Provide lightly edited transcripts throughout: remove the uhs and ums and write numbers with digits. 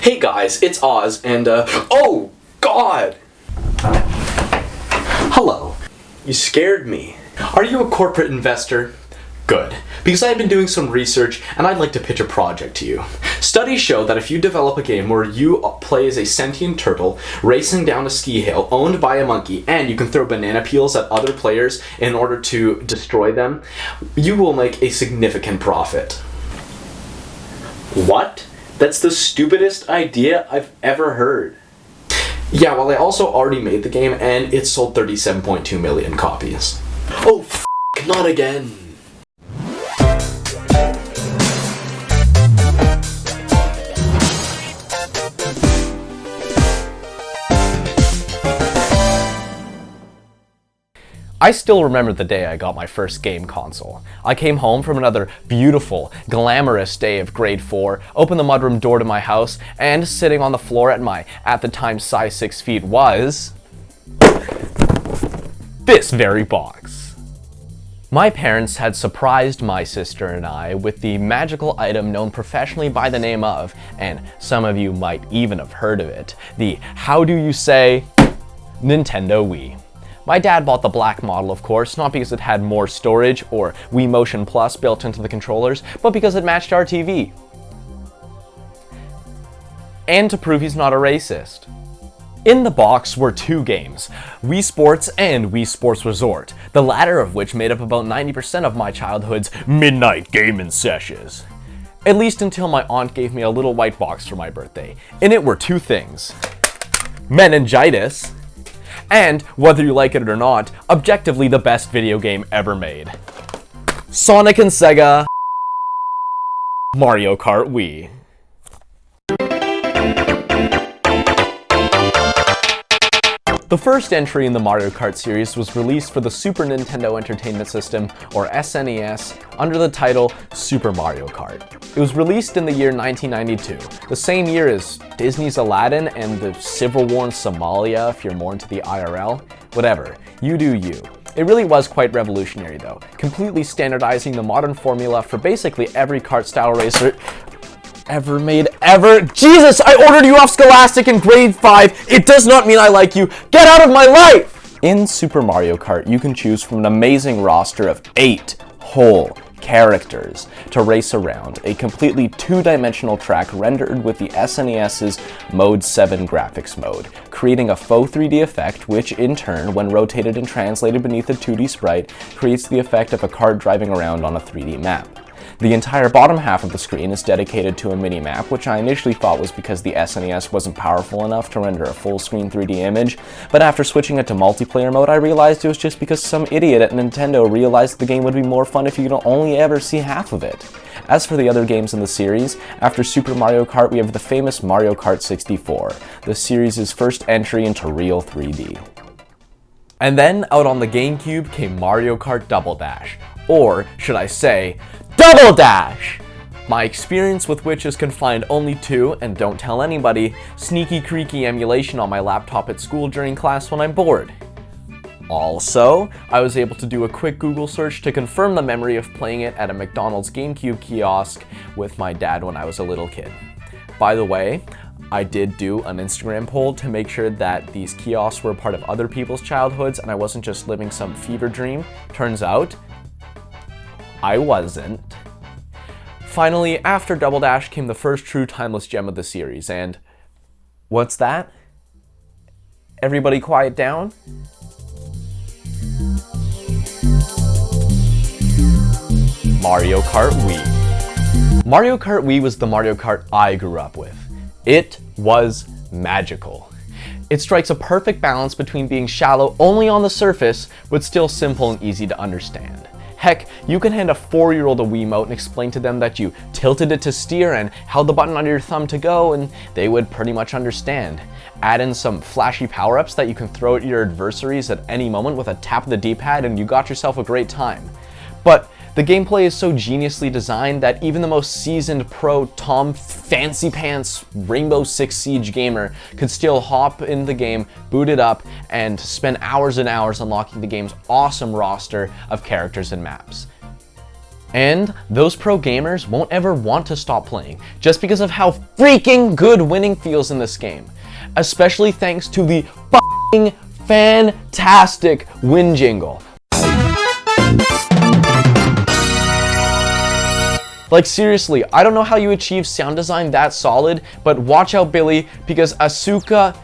Hey guys, it's Oz, and oh God! Hello. You scared me. Are you a corporate investor? Good, because I've been doing some research and I'd like to pitch a project to you. Studies show that if you develop a game where you play as a sentient turtle racing down a ski hill owned by a monkey and you can throw banana peels at other players in order to destroy them, you will make a significant profit. What? That's the stupidest idea I've ever heard. Yeah, well, I also already made the game and it sold 37.2 million copies. Oh, f***, not again. I still remember the day I got my first game console. I came home from another beautiful, glamorous day of grade 4, opened the mudroom door to my house, and sitting on the floor at my, at the time, size 6 feet was this very box. My parents had surprised my sister and I with the magical item known professionally by the name of, and some of you might even have heard of it, the how do you say Nintendo Wii. My dad bought the black model, of course, not because it had more storage or Wii Motion Plus built into the controllers, but because it matched our TV. And to prove he's not a racist. In the box were 2 games, Wii Sports and Wii Sports Resort, the latter of which made up about 90% of my childhood's midnight gaming sessions. At least until my aunt gave me a little white box for my birthday. In it were 2 things: meningitis, and, whether you like it or not, objectively the best video game ever made. Sonic and Sega Mario Kart Wii. The first entry in the Mario Kart series was released for the Super Nintendo Entertainment System, or SNES, under the title Super Mario Kart. It was released in the year 1992, the same year as Disney's Aladdin and the Civil War in Somalia, if you're more into the IRL. Whatever, you do you. It really was quite revolutionary though, completely standardizing the modern formula for basically every kart-style racer ever made ever. Jesus, I ordered you off Scholastic in grade 5. It does not mean I like you. Get out of my life! In Super Mario Kart, you can choose from an amazing roster of 8 whole characters to race around a completely 2-dimensional track rendered with the SNES's Mode 7 graphics mode, creating a faux 3D effect which, in turn, when rotated and translated beneath a 2D sprite, creates the effect of a car driving around on a 3D map. The entire bottom half of the screen is dedicated to a mini-map, which I initially thought was because the SNES wasn't powerful enough to render a full-screen 3D image, but after switching it to multiplayer mode, I realized it was just because some idiot at Nintendo realized the game would be more fun if you could only ever see half of it. As for the other games in the series, after Super Mario Kart, we have the famous Mario Kart 64, the series' first entry into real 3D. And then, out on the GameCube came Mario Kart Double Dash, or, should I say, Double Dash! My experience with which is confined only to, and don't tell anybody, sneaky creaky emulation on my laptop at school during class when I'm bored. Also, I was able to do a quick Google search to confirm the memory of playing it at a McDonald's GameCube kiosk with my dad when I was a little kid. By the way, I did do an Instagram poll to make sure that these kiosks were part of other people's childhoods and I wasn't just living some fever dream. Turns out, I wasn't. Finally, after Double Dash came the first true timeless gem of the series, and what's that? Everybody quiet down? Mario Kart Wii. Mario Kart Wii was the Mario Kart I grew up with. It was magical. It strikes a perfect balance between being shallow only on the surface, but still simple and easy to understand. Heck, you can hand a 4-year-old a Wiimote and explain to them that you tilted it to steer and held the button under your thumb to go, and they would pretty much understand. Add in some flashy power-ups that you can throw at your adversaries at any moment with a tap of the D-pad and you got yourself a great time. But the gameplay is so geniusly designed that even the most seasoned pro Tom Fancy Pants Rainbow Six Siege gamer could still hop in the game, boot it up, and spend hours and hours unlocking the game's awesome roster of characters and maps. And those pro gamers won't ever want to stop playing just because of how freaking good winning feels in this game. Especially thanks to the f***ing fantastic win jingle. Like seriously, I don't know how you achieve sound design that solid, but watch out, Billy, because Asuka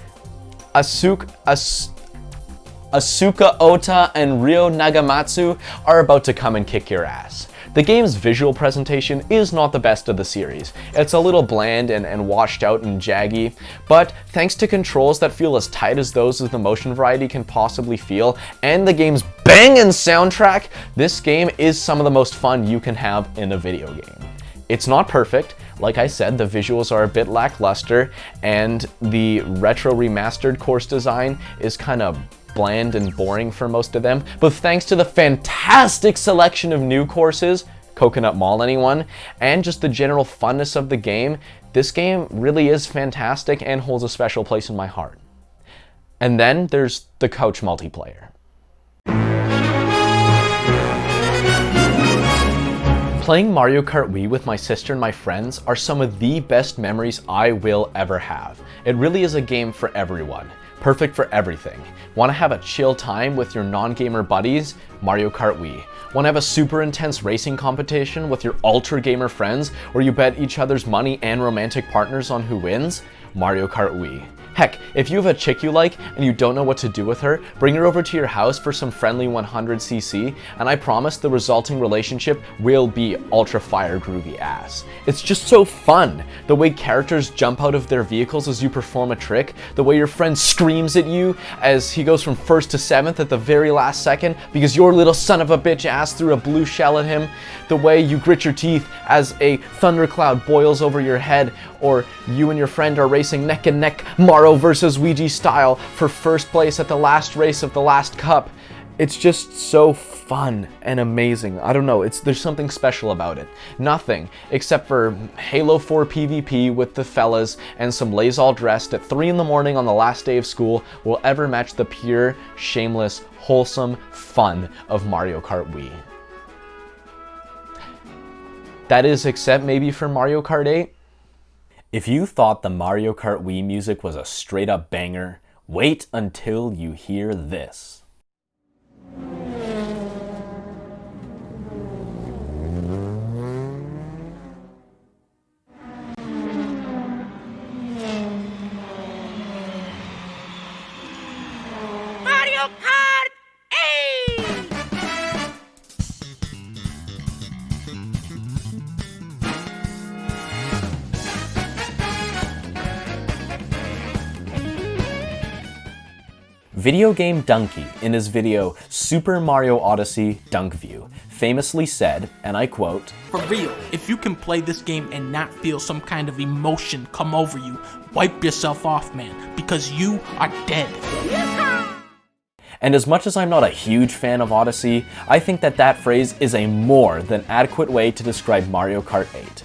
Ota and Ryo Nagamatsu are about to come and kick your ass. The game's visual presentation is not the best of the series. It's a little bland and washed out and jaggy, but thanks to controls that feel as tight as those as the motion variety can possibly feel, and the game's bangin' soundtrack, this game is some of the most fun you can have in a video game. It's not perfect. Like I said, the visuals are a bit lackluster, and the retro remastered course design is kind of bland and boring for most of them, but thanks to the fantastic selection of new courses, Coconut Mall anyone, and just the general funness of the game, this game really is fantastic and holds a special place in my heart. And then there's the couch multiplayer. Playing Mario Kart Wii with my sister and my friends are some of the best memories I will ever have. It really is a game for everyone. Perfect for everything. Want to have a chill time with your non-gamer buddies? Mario Kart Wii. Want to have a super intense racing competition with your ultra gamer friends where you bet each other's money and romantic partners on who wins? Mario Kart Wii. Heck, if you have a chick you like and you don't know what to do with her, bring her over to your house for some friendly 100cc, and I promise the resulting relationship will be ultra fire groovy ass. It's just so fun. The way characters jump out of their vehicles as you perform a trick, the way your friend screams at you as he goes from 1st to 7th at the very last second because your little son of a bitch ass threw a blue shell at him, the way you grit your teeth as a thundercloud boils over your head, or you and your friend are racing neck and neck Mario versus Luigi style for first place at the last race of the last cup. It's just so fun and amazing. I don't know, there's something special about it. Nothing, except for Halo 4 PvP with the fellas and some lays all dressed at 3 in the morning on the last day of school, will ever match the pure, shameless, wholesome fun of Mario Kart Wii. That is, except maybe for Mario Kart 8. If you thought the Mario Kart Wii music was a straight up banger, wait until you hear this. Mario Kart 8! Videogamedunkey, in his video Super Mario Odyssey Dunk View, famously said, and I quote, "For real, if you can play this game and not feel some kind of emotion come over you, wipe yourself off, man, because you are dead." And as much as I'm not a huge fan of Odyssey, I think that phrase is a more than adequate way to describe Mario Kart 8.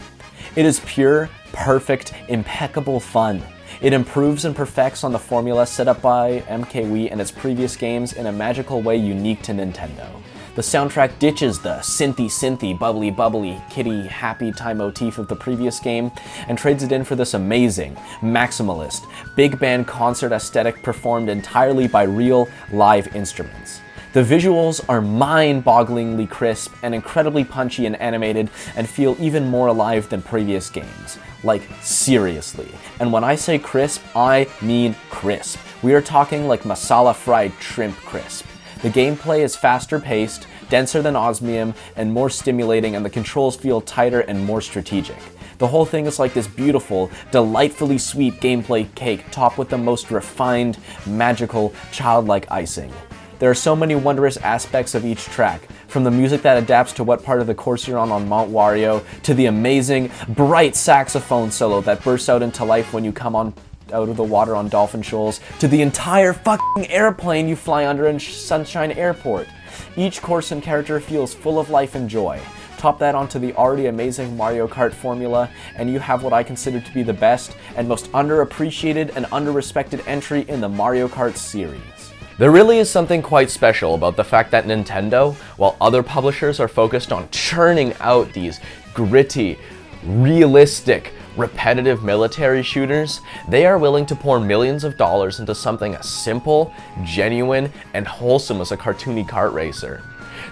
It is pure, perfect, impeccable fun. It improves and perfects on the formula set up by MKWii and its previous games in a magical way unique to Nintendo. The soundtrack ditches the synthy, bubbly, bubbly, kitty, happy time motif of the previous game and trades it in for this amazing, maximalist, big band concert aesthetic performed entirely by real, live instruments. The visuals are mind-bogglingly crisp and incredibly punchy and animated and feel even more alive than previous games. Like, seriously. And when I say crisp, I mean crisp. We are talking like masala-fried shrimp crisp. The gameplay is faster paced, denser than osmium, and more stimulating, and the controls feel tighter and more strategic. The whole thing is like this beautiful, delightfully sweet gameplay cake topped with the most refined, magical, childlike icing. There are so many wondrous aspects of each track, from the music that adapts to what part of the course you're on Mount Wario, to the amazing, bright saxophone solo that bursts out into life when you come out of the water on Dolphin Shoals, to the entire fucking airplane you fly under in Sunshine Airport. Each course and character feels full of life and joy. Top that onto the already amazing Mario Kart formula, and you have what I consider to be the best and most underappreciated and underrespected entry in the Mario Kart series. There really is something quite special about the fact that Nintendo, while other publishers are focused on churning out these gritty, realistic, repetitive military shooters, they are willing to pour millions of dollars into something as simple, genuine, and wholesome as a cartoony kart racer.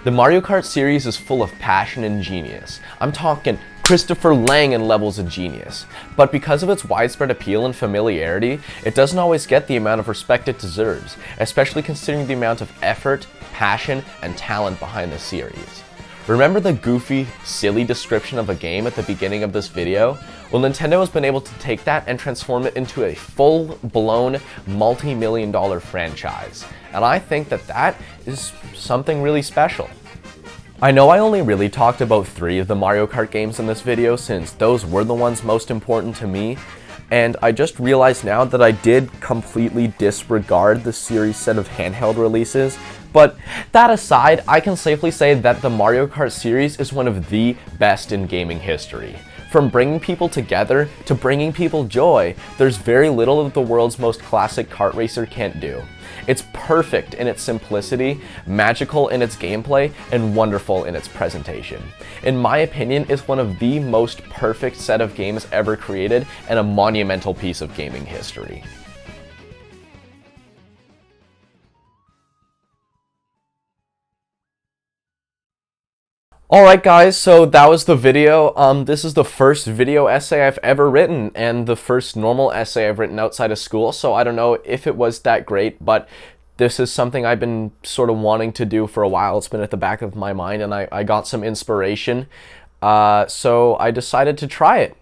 The Mario Kart series is full of passion and genius. I'm talking Christopher Langan levels of genius. But because of its widespread appeal and familiarity, it doesn't always get the amount of respect it deserves, especially considering the amount of effort, passion, and talent behind the series. Remember the goofy, silly description of a game at the beginning of this video? Well, Nintendo has been able to take that and transform it into a full-blown, multi-million-dollar franchise. And I think that that is something really special. I know I only really talked about 3 of the Mario Kart games in this video since those were the ones most important to me, and I just realized now that I did completely disregard the series set of handheld releases. But that aside, I can safely say that the Mario Kart series is one of the best in gaming history. From bringing people together to bringing people joy, there's very little that the world's most classic kart racer can't do. It's perfect in its simplicity, magical in its gameplay, and wonderful in its presentation. In my opinion, it's one of the most perfect set of games ever created and a monumental piece of gaming history. Alright guys, so that was the video. This is the first video essay I've ever written and the first normal essay I've written outside of school, so I don't know if it was that great, but this is something I've been sort of wanting to do for a while. It's been at the back of my mind and I got some inspiration, so I decided to try it.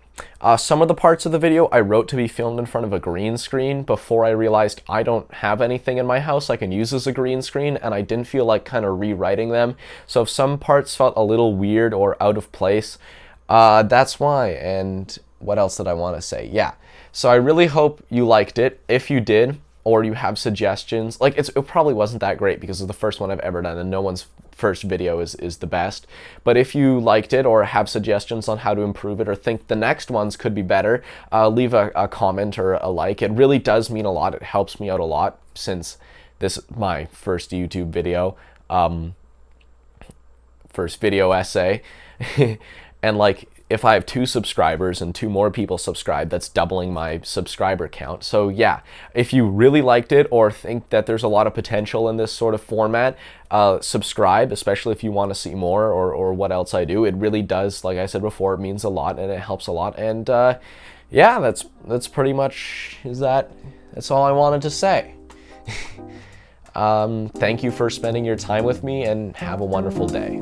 Some of the parts of the video I wrote to be filmed in front of a green screen before I realized I don't have anything in my house I can use as a green screen, and I didn't feel like kind of rewriting them. So if some parts felt a little weird or out of place, that's why. And what else did I want to say? Yeah. So I really hope you liked it. If you did, or you have suggestions, like it probably wasn't that great because it's the first one I've ever done and no one's first video is the best. But if you liked it or have suggestions on how to improve it or think the next ones could be better, leave a comment or a like. It really does mean a lot. It helps me out a lot since this is my first YouTube video, first video essay. And like, if I have 2 subscribers and 2 more people subscribe, that's doubling my subscriber count. So yeah, if you really liked it or think that there's a lot of potential in this sort of format, subscribe, especially if you want to see more or what else I do. It really does, like I said before, it means a lot and it helps a lot. And yeah, that's pretty much, that's all I wanted to say. Thank you for spending your time with me and have a wonderful day.